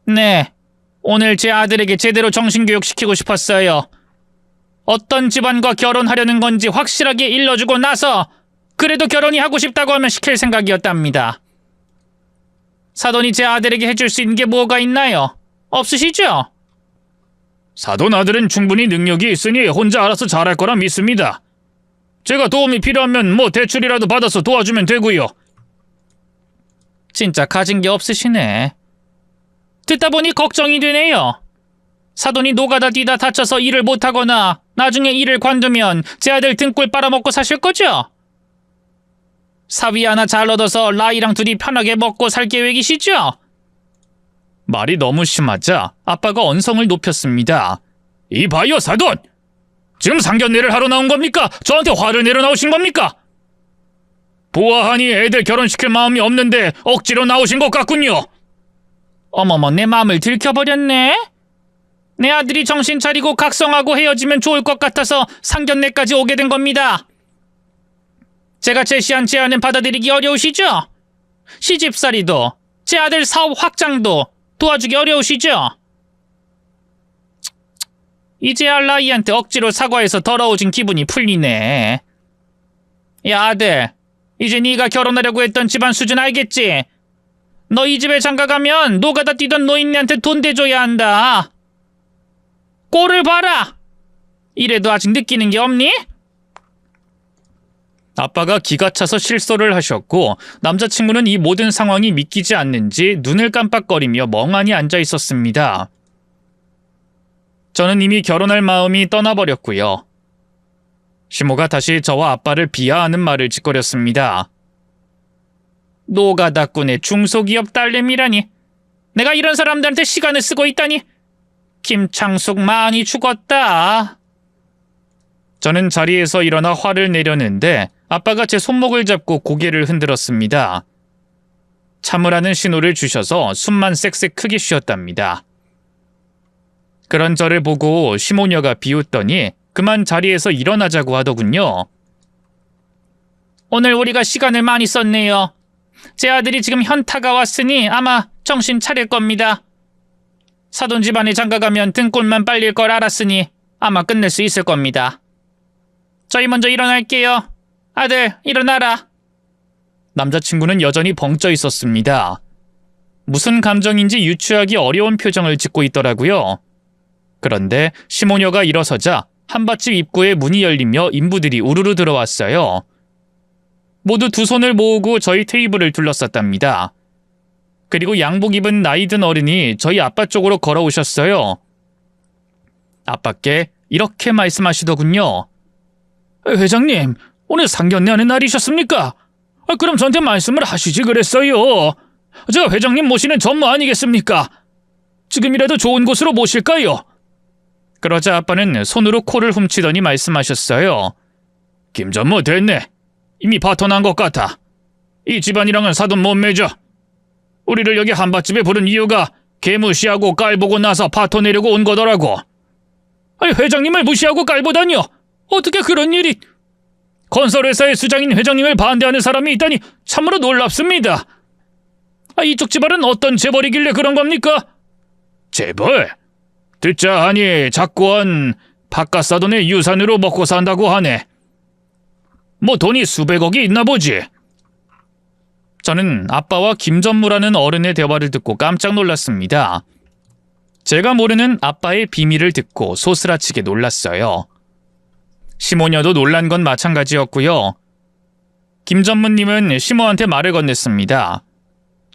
네, 오늘 제 아들에게 제대로 정신교육 시키고 싶었어요. 어떤 집안과 결혼하려는 건지 확실하게 일러주고 나서 그래도 결혼이 하고 싶다고 하면 시킬 생각이었답니다. 사돈이 제 아들에게 해줄 수 있는 게 뭐가 있나요? 없으시죠? 사돈 아들은 충분히 능력이 있으니 혼자 알아서 잘할 거라 믿습니다. 제가 도움이 필요하면 뭐 대출이라도 받아서 도와주면 되고요. 진짜 가진 게 없으시네. 듣다 보니 걱정이 되네요. 사돈이 노가다 뛰다 다쳐서 일을 못하거나 나중에 일을 관두면 제 아들 등골 빨아먹고 사실 거죠? 사위 하나 잘 얻어서 라이랑 둘이 편하게 먹고 살 계획이시죠? 말이 너무 심하자 아빠가 언성을 높였습니다. 이봐요, 사돈! 지금 상견례를 하러 나온 겁니까? 저한테 화를 내러 나오신 겁니까? 보아하니 애들 결혼시킬 마음이 없는데 억지로 나오신 것 같군요. 어머머, 내 마음을 들켜버렸네? 내 아들이 정신 차리고 각성하고 헤어지면 좋을 것 같아서 상견례까지 오게 된 겁니다. 제가 제시한 제안은 받아들이기 어려우시죠? 시집살이도 제 아들 사업 확장도 도와주기 어려우시죠? 이제야 라이한테 억지로 사과해서 더러워진 기분이 풀리네. 야, 아들, 이제 네가 결혼하려고 했던 집안 수준 알겠지? 너 이 집에 장가가면 노가다 뛰던 노인네한테 돈 대줘야 한다. 꼴을 봐라. 이래도 아직 느끼는 게 없니? 아빠가 기가 차서 실소를 하셨고 남자친구는 이 모든 상황이 믿기지 않는지 눈을 깜빡거리며 멍하니 앉아 있었습니다. 저는 이미 결혼할 마음이 떠나버렸고요. 시모가 다시 저와 아빠를 비하하는 말을 짓거렸습니다. 노가다꾼의 중소기업 딸내미라니. 내가 이런 사람들한테 시간을 쓰고 있다니. 김창숙 많이 죽었다. 저는 자리에서 일어나 화를 내려는데 아빠가 제 손목을 잡고 고개를 흔들었습니다. 참으라는 신호를 주셔서 숨만 쌕쌕 크게 쉬었답니다. 그런 저를 보고 시모녀가 비웃더니 그만 자리에서 일어나자고 하더군요. 오늘 우리가 시간을 많이 썼네요. 제 아들이 지금 현타가 왔으니 아마 정신 차릴 겁니다. 사돈 집안에 장가가면 등골만 빨릴 걸 알았으니 아마 끝낼 수 있을 겁니다. 저희 먼저 일어날게요. 아들, 일어나라. 남자친구는 여전히 벙쪄 있었습니다. 무슨 감정인지 유추하기 어려운 표정을 짓고 있더라고요. 그런데 시모녀가 일어서자 한밭집 입구에 문이 열리며 인부들이 우르르 들어왔어요. 모두 두 손을 모으고 저희 테이블을 둘러쌌답니다. 그리고 양복 입은 나이든 어른이 저희 아빠 쪽으로 걸어오셨어요. 아빠께 이렇게 말씀하시더군요. 회장님, 오늘 상견례 하는 날이셨습니까? 그럼 저한테 말씀을 하시지 그랬어요. 제가 회장님 모시는 전무 아니겠습니까? 지금이라도 좋은 곳으로 모실까요? 그러자 아빠는 손으로 코를 훔치더니 말씀하셨어요. 김 전무 됐네. 이미 파토난 것 같아. 이 집안이랑은 사돈 못 맺어. 우리를 여기 한밭집에 부른 이유가 개 무시하고 깔보고 나서 파토 내려고 온 거더라고. 아니, 회장님을 무시하고 깔보다니요. 어떻게 그런 일이... 건설회사의 수장인 회장님을 반대하는 사람이 있다니 참으로 놀랍습니다. 이쪽 집안은 어떤 재벌이길래 그런 겁니까? 재벌? 듣자 하니 자꾸한 바깥 사돈의 유산으로 먹고 산다고 하네. 뭐 돈이 수백억이 있나 보지. 저는 아빠와 김전무라는 어른의 대화를 듣고 깜짝 놀랐습니다. 제가 모르는 아빠의 비밀을 듣고 소스라치게 놀랐어요. 시모녀도 놀란 건 마찬가지였고요. 김전무님은 시모한테 말을 건넸습니다.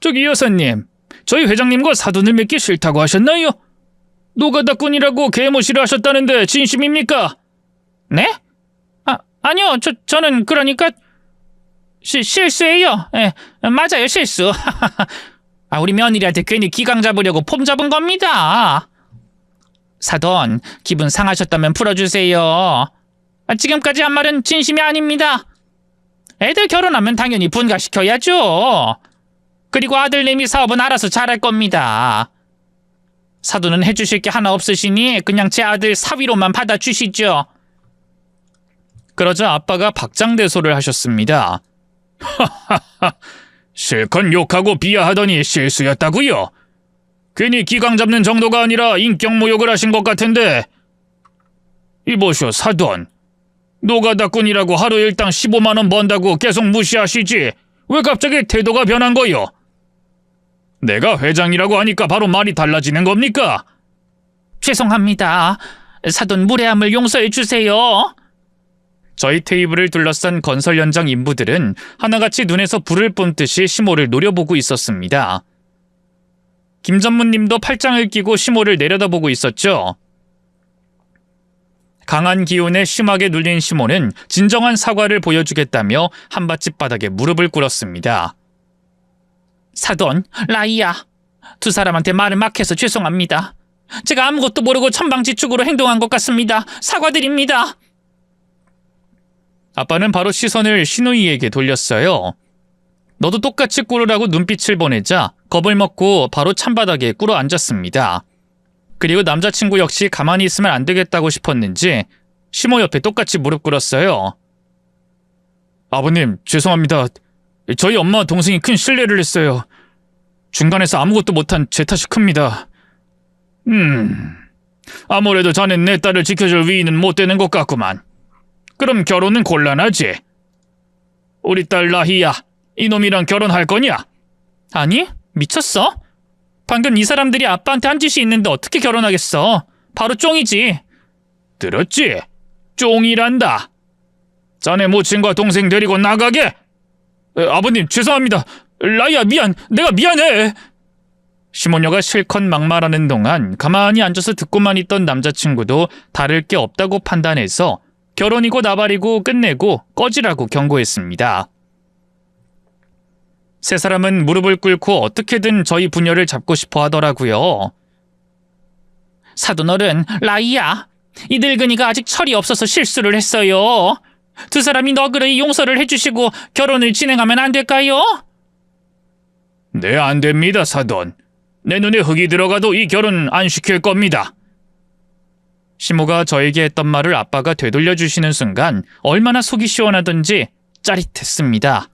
저기 여사님, 저희 회장님과 사돈을 맺기 싫다고 하셨나요? 노가다꾼이라고 개무시를 하셨다는데 진심입니까? 네? 아니요, 저는 그러니까 실수예요. 예, 맞아요, 실수. 우리 며느리한테 괜히 기강 잡으려고 폼 잡은 겁니다. 사돈, 기분 상하셨다면 풀어주세요. 지금까지 한 말은 진심이 아닙니다. 애들 결혼하면 당연히 분가시켜야죠. 그리고 아들내미 사업은 알아서 잘할 겁니다. 사돈은 해주실 게 하나 없으시니 그냥 제 아들 사위로만 받아주시죠. 그러자 아빠가 박장대소를 하셨습니다. 하하하, 실컷 욕하고 비하하더니 실수였다고요? 괜히 기강 잡는 정도가 아니라 인격 모욕을 하신 것 같은데. 이보쇼 사돈, 노가다꾼이라고 하루 일당 15만 원 번다고 계속 무시하시지 왜 갑자기 태도가 변한 거요? 내가 회장이라고 하니까 바로 말이 달라지는 겁니까? 죄송합니다. 사돈 무례함을 용서해 주세요. 저희 테이블을 둘러싼 건설 현장 인부들은 하나같이 눈에서 불을 뿜듯이 시모를 노려보고 있었습니다. 김 전무님도 팔짱을 끼고 시모를 내려다보고 있었죠. 강한 기운에 심하게 눌린 시모는 진정한 사과를 보여주겠다며 한밭집 바닥에 무릎을 꿇었습니다. 사돈, 라이야, 두 사람한테 말을 막 해서 죄송합니다. 제가 아무것도 모르고 천방지축으로 행동한 것 같습니다. 사과드립니다. 아빠는 바로 시선을 시누이에게 돌렸어요. 너도 똑같이 꿇으라고 눈빛을 보내자 겁을 먹고 바로 찬바닥에 꿇어 앉았습니다. 그리고 남자친구 역시 가만히 있으면 안 되겠다고 싶었는지 시모 옆에 똑같이 무릎 꿇었어요. 아버님, 죄송합니다. 저희 엄마와 동생이 큰 실례를 했어요. 중간에서 아무것도 못한 제 탓이 큽니다. 아무래도 자넨 내 딸을 지켜줄 위인은 못 되는 것 같구만. 그럼 결혼은 곤란하지. 우리 딸 라희야, 이놈이랑 결혼할 거냐? 아니, 미쳤어? 방금 이 사람들이 아빠한테 한 짓이 있는데 어떻게 결혼하겠어? 바로 쫑이지. 들었지? 쫑이란다. 자네 모친과 동생 데리고 나가게. 아버님, 죄송합니다. 라이야, 미안. 내가 미안해. 시모녀가 실컷 막말하는 동안 가만히 앉아서 듣고만 있던 남자친구도 다를 게 없다고 판단해서 결혼이고 나발이고 끝내고 꺼지라고 경고했습니다. 세 사람은 무릎을 꿇고 어떻게든 저희 부녀를 잡고 싶어 하더라고요. 사돈어른, 라이야. 이 늙은이가 아직 철이 없어서 실수를 했어요. 두 사람이 너그러이 용서를 해주시고 결혼을 진행하면 안 될까요? 네, 안 됩니다, 사돈. 내 눈에 흙이 들어가도 이 결혼 안 시킬 겁니다. 시모가 저에게 했던 말을 아빠가 되돌려 주시는 순간 얼마나 속이 시원하던지 짜릿했습니다.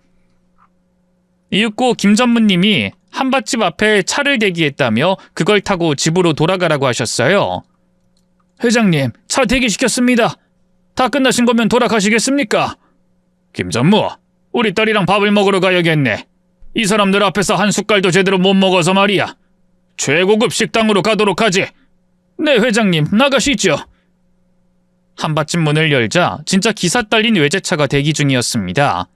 이윽고 김 전무님이 한밭집 앞에 차를 대기했다며 그걸 타고 집으로 돌아가라고 하셨어요. 회장님, 차 대기시켰습니다. 다 끝나신 거면 돌아가시겠습니까? 김 전무, 우리 딸이랑 밥을 먹으러 가야겠네. 이 사람들 앞에서 한 숟갈도 제대로 못 먹어서 말이야. 최고급 식당으로 가도록 하지. 네, 회장님, 나가시죠. 한밭집 문을 열자 진짜 기사 딸린 외제차가 대기 중이었습니다.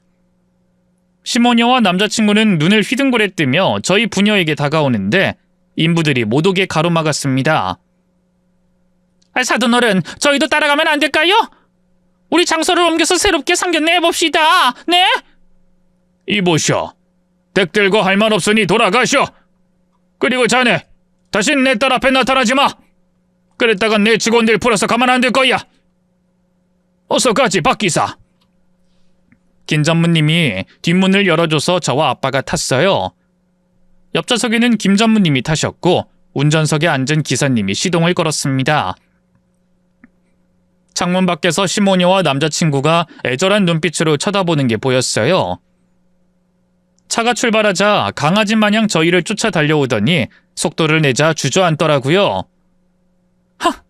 시모녀와 남자친구는 눈을 휘둥그레뜨며 저희 부녀에게 다가오는데 인부들이 못 오게 가로막았습니다. 사돈어른, 저희도 따라가면 안 될까요? 우리 장소를 옮겨서 새롭게 상견례 해봅시다. 네? 이보쇼, 댁 들고 할 말 없으니 돌아가쇼. 그리고 자네, 다신 내 딸 앞에 나타나지 마. 그랬다가 내 직원들 풀어서 가만 안 둘 거야. 어서 가지, 박 기사. 김 전무님이 뒷문을 열어줘서 저와 아빠가 탔어요. 옆좌석에는 김 전무님이 타셨고 운전석에 앉은 기사님이 시동을 걸었습니다. 창문 밖에서 시모녀와 남자친구가 애절한 눈빛으로 쳐다보는 게 보였어요. 차가 출발하자 강아지 마냥 저희를 쫓아 달려오더니 속도를 내자 주저앉더라고요. 하!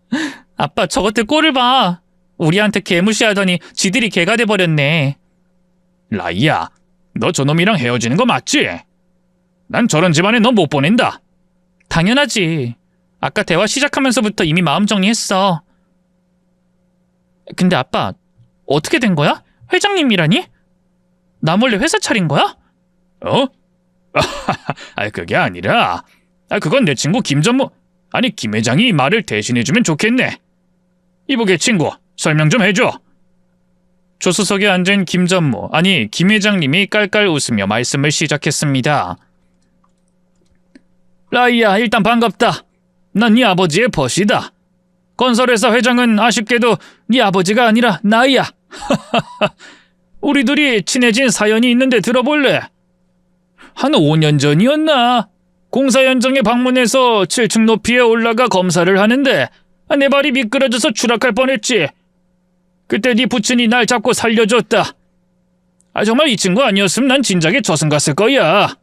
아빠, 저것들 꼴을 봐. 우리한테 개무시하더니 지들이 개가 돼버렸네. 라이야, 너 저놈이랑 헤어지는 거 맞지? 난 저런 집안에 너 못 보낸다. 당연하지. 아까 대화 시작하면서부터 이미 마음 정리했어. 근데 아빠, 어떻게 된 거야? 회장님이라니? 나 몰래 회사 차린 거야? 어? 그게 아니라, 그건 내 친구 김전무, 김 회장이 말을 대신해주면 좋겠네. 이보게 친구, 설명 좀 해줘. 조수석에 앉은 김 전무, 김 회장님이 깔깔 웃으며 말씀을 시작했습니다. 라이야, 일단 반갑다. 난 네 아버지의 벗이다. 건설회사 회장은 아쉽게도 네 아버지가 아니라 나야. 우리 둘이 친해진 사연이 있는데 들어볼래? 한 5년 전이었나? 공사 현장에 방문해서 7층 높이에 올라가 검사를 하는데 내 발이 미끄러져서 추락할 뻔했지. 그때 네 부친이 날 잡고 살려줬다. 정말 이 친구 아니었으면 난 진작에 저승 갔을 거야.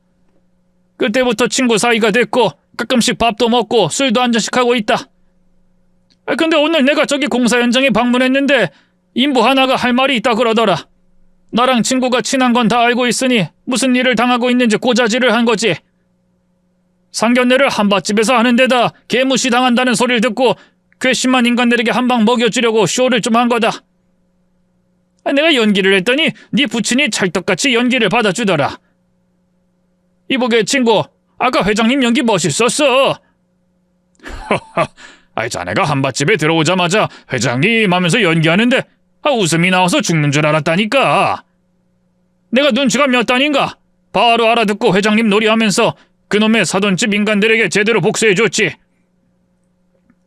그때부터 친구 사이가 됐고 가끔씩 밥도 먹고 술도 한 잔씩 하고 있다. 근데 오늘 내가 저기 공사 현장에 방문했는데 인부 하나가 할 말이 있다 그러더라. 나랑 친구가 친한 건 다 알고 있으니 무슨 일을 당하고 있는지 고자질을 한 거지. 상견례를 한밭집에서 하는 데다 개무시 당한다는 소리를 듣고 괘씸한 인간들에게 한 방 먹여주려고 쇼를 좀 한 거다. 내가 연기를 했더니 네 부친이 찰떡같이 연기를 받아주더라. 이보게 친구, 아까 회장님 연기 멋있었어. 자네가 한밭집에 들어오자마자 회장님 하면서 연기하는데 웃음이 나와서 죽는 줄 알았다니까. 내가 눈치가 몇 단인가? 바로 알아듣고 회장님 놀이하면서 그놈의 사돈집 인간들에게 제대로 복수해줬지.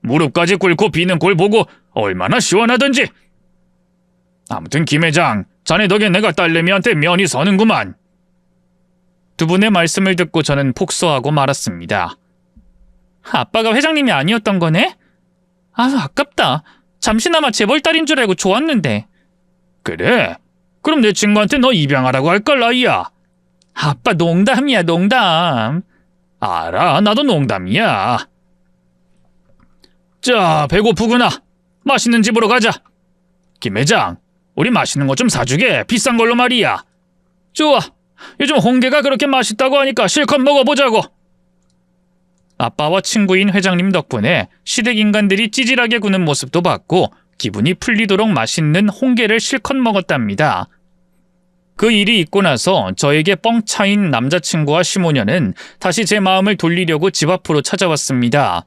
무릎까지 꿇고 비는 꼴 보고 얼마나 시원하던지. 아무튼 김 회장, 자네 덕에 내가 딸내미한테 면이 서는구만. 두 분의 말씀을 듣고 저는 폭소하고 말았습니다. 아빠가 회장님이 아니었던 거네? 아깝다. 잠시나마 재벌 딸인 줄 알고 좋았는데. 그래? 그럼 내 친구한테 너 입양하라고 할걸, 라이야. 아빠, 농담이야, 농담. 알아, 나도 농담이야. 자, 배고프구나. 맛있는 집으로 가자. 김 회장, 우리 맛있는 거 좀 사주게. 비싼 걸로 말이야. 좋아. 요즘 홍게가 그렇게 맛있다고 하니까 실컷 먹어보자고. 아빠와 친구인 회장님 덕분에 시댁 인간들이 찌질하게 구는 모습도 봤고 기분이 풀리도록 맛있는 홍게를 실컷 먹었답니다. 그 일이 있고 나서 저에게 뻥 차인 남자친구와 시모녀는 다시 제 마음을 돌리려고 집 앞으로 찾아왔습니다.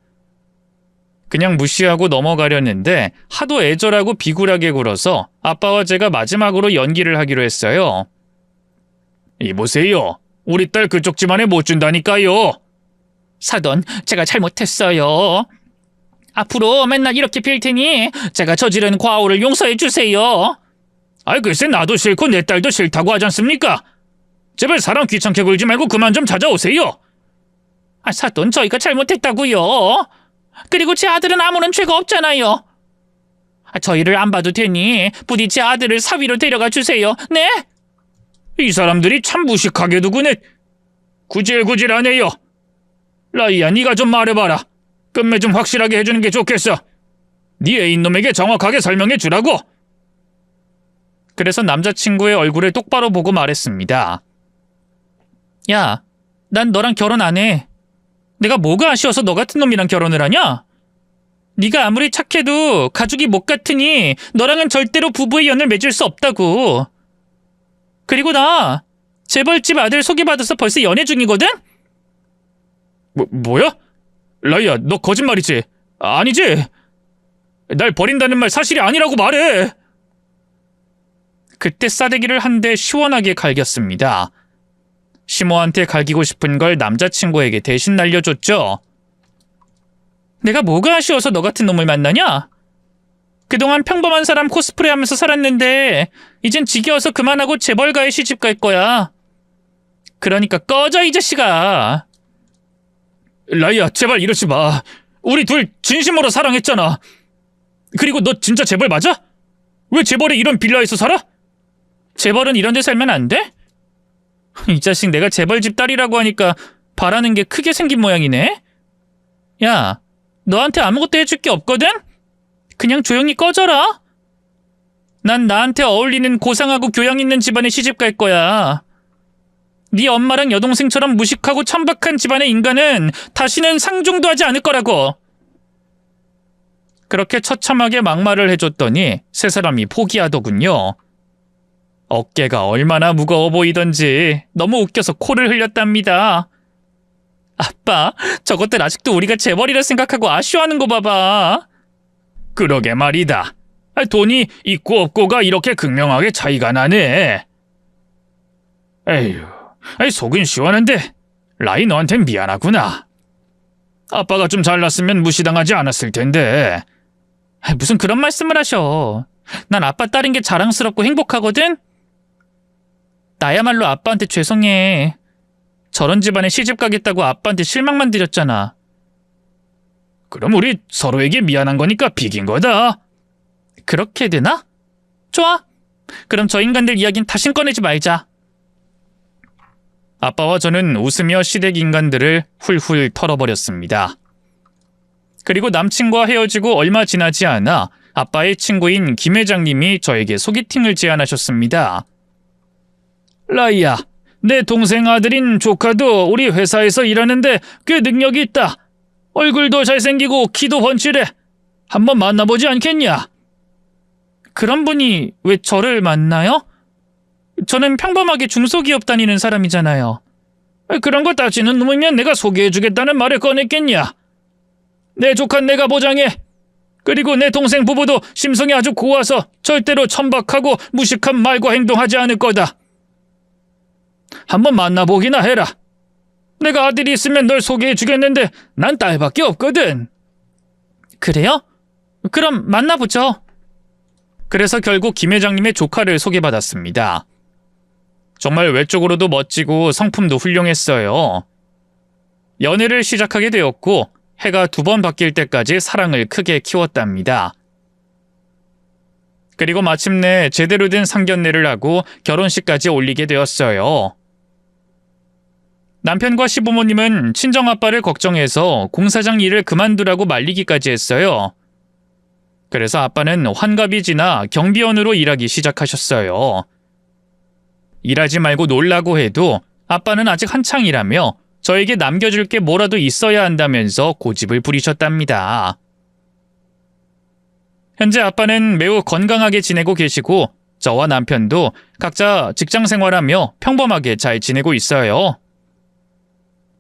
그냥 무시하고 넘어가려는데 하도 애절하고 비굴하게 굴어서 아빠와 제가 마지막으로 연기를 하기로 했어요. 이보세요. 우리 딸 그쪽 집안에 못 준다니까요. 사돈, 제가 잘못했어요. 앞으로 맨날 이렇게 빌 테니 제가 저지른 과오를 용서해 주세요. 글쎄 나도 싫고 내 딸도 싫다고 하지 않습니까? 제발 사람 귀찮게 굴지 말고 그만 좀 찾아오세요. 사돈, 저희가 잘못했다고요. 그리고 제 아들은 아무런 죄가 없잖아요. 저희를 안 봐도 되니 부디 제 아들을 사위로 데려가 주세요. 네? 이 사람들이 참 무식하게 두구네. 구질구질하네요. 라이야, 네가 좀 말해봐라. 끝매 좀 확실하게 해주는 게 좋겠어. 네 애인놈에게 정확하게 설명해 주라고. 그래서 남자친구의 얼굴을 똑바로 보고 말했습니다. 야, 난 너랑 결혼 안 해. 내가 뭐가 아쉬워서 너 같은 놈이랑 결혼을 하냐? 네가 아무리 착해도 가족이 못 같으니 너랑은 절대로 부부의 연을 맺을 수 없다고. 그리고 나 재벌집 아들 소개받아서 벌써 연애 중이거든? 뭐야? 라이야, 너 거짓말이지? 아니지? 날 버린다는 말 사실이 아니라고 말해. 그때 싸대기를 한 대 시원하게 갈겼습니다. 시모한테 갈기고 싶은 걸 남자친구에게 대신 날려줬죠. 내가 뭐가 아쉬워서 너 같은 놈을 만나냐? 그동안 평범한 사람 코스프레 하면서 살았는데 이젠 지겨워서 그만하고 재벌가에 시집 갈 거야. 그러니까 꺼져, 이 자식아. 라이야, 제발 이러지 마. 우리 둘 진심으로 사랑했잖아. 그리고 너 진짜 재벌 맞아? 왜 재벌에 이런 빌라에서 살아? 재벌은 이런 데 살면 안 돼? 이 자식, 내가 재벌집 딸이라고 하니까 바라는 게 크게 생긴 모양이네? 야, 너한테 아무것도 해줄 게 없거든? 그냥 조용히 꺼져라. 난 나한테 어울리는 고상하고 교양 있는 집안에 시집 갈 거야. 네 엄마랑 여동생처럼 무식하고 천박한 집안의 인간은 다시는 상종도 하지 않을 거라고. 그렇게 처참하게 막말을 해줬더니 세 사람이 포기하더군요. 어깨가 얼마나 무거워 보이던지 너무 웃겨서 코를 흘렸답니다. 아빠, 저것들 아직도 우리가 재벌이라 생각하고 아쉬워하는 거 봐봐. 그러게 말이다. 돈이 있고 없고가 이렇게 극명하게 차이가 나네. 에휴, 속은 시원한데 라이 너한텐 미안하구나. 아빠가 좀 잘났으면 무시당하지 않았을 텐데. 무슨 그런 말씀을 하셔. 난 아빠 딸인 게 자랑스럽고 행복하거든? 나야말로 아빠한테 죄송해. 저런 집안에 시집 가겠다고 아빠한테 실망만 드렸잖아. 그럼 우리 서로에게 미안한 거니까 비긴 거다. 그렇게 되나? 좋아. 그럼 저 인간들 이야기는 다신 꺼내지 말자. 아빠와 저는 웃으며 시댁 인간들을 훌훌 털어버렸습니다. 그리고 남친과 헤어지고 얼마 지나지 않아 아빠의 친구인 김 회장님이 저에게 소개팅을 제안하셨습니다. 라이야, 내 동생 아들인 조카도 우리 회사에서 일하는데 꽤 능력이 있다. 얼굴도 잘생기고 키도 번칠해. 한번 만나보지 않겠냐? 그런 분이 왜 저를 만나요? 저는 평범하게 중소기업 다니는 사람이잖아요. 그런 거 따지는 놈이면 내가 소개해주겠다는 말을 꺼냈겠냐? 내 조카는 내가 보장해. 그리고 내 동생 부부도 심성이 아주 고와서 절대로 천박하고 무식한 말과 행동하지 않을 거다. 한번 만나보기나 해라. 내가 아들이 있으면 널 소개해주겠는데 난 딸밖에 없거든. 그래요? 그럼 만나보죠. 그래서 결국 김 회장님의 조카를 소개받았습니다. 정말 외적으로도 멋지고 성품도 훌륭했어요. 연애를 시작하게 되었고 해가 2번 바뀔 때까지 사랑을 크게 키웠답니다. 그리고 마침내 제대로 된 상견례를 하고 결혼식까지 올리게 되었어요. 남편과 시부모님은 친정아빠를 걱정해서 공사장 일을 그만두라고 말리기까지 했어요. 그래서 아빠는 환갑이 지나 경비원으로 일하기 시작하셨어요. 일하지 말고 놀라고 해도 아빠는 아직 한창이라며 저에게 남겨줄 게 뭐라도 있어야 한다면서 고집을 부리셨답니다. 현재 아빠는 매우 건강하게 지내고 계시고 저와 남편도 각자 직장 생활하며 평범하게 잘 지내고 있어요.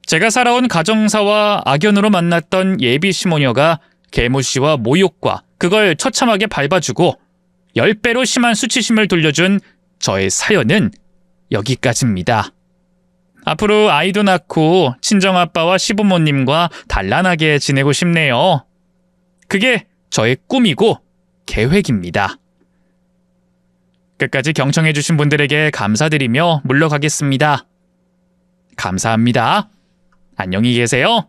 제가 살아온 가정사와 악연으로 만났던 예비 시모녀가 계모씨와 모욕과 그걸 처참하게 밟아주고 10배로 심한 수치심을 돌려준 저의 사연은 여기까지입니다. 앞으로 아이도 낳고 친정아빠와 시부모님과 단란하게 지내고 싶네요. 그게 저의 꿈이고 계획입니다. 끝까지 경청해주신 분들에게 감사드리며 물러가겠습니다. 감사합니다. 안녕히 계세요.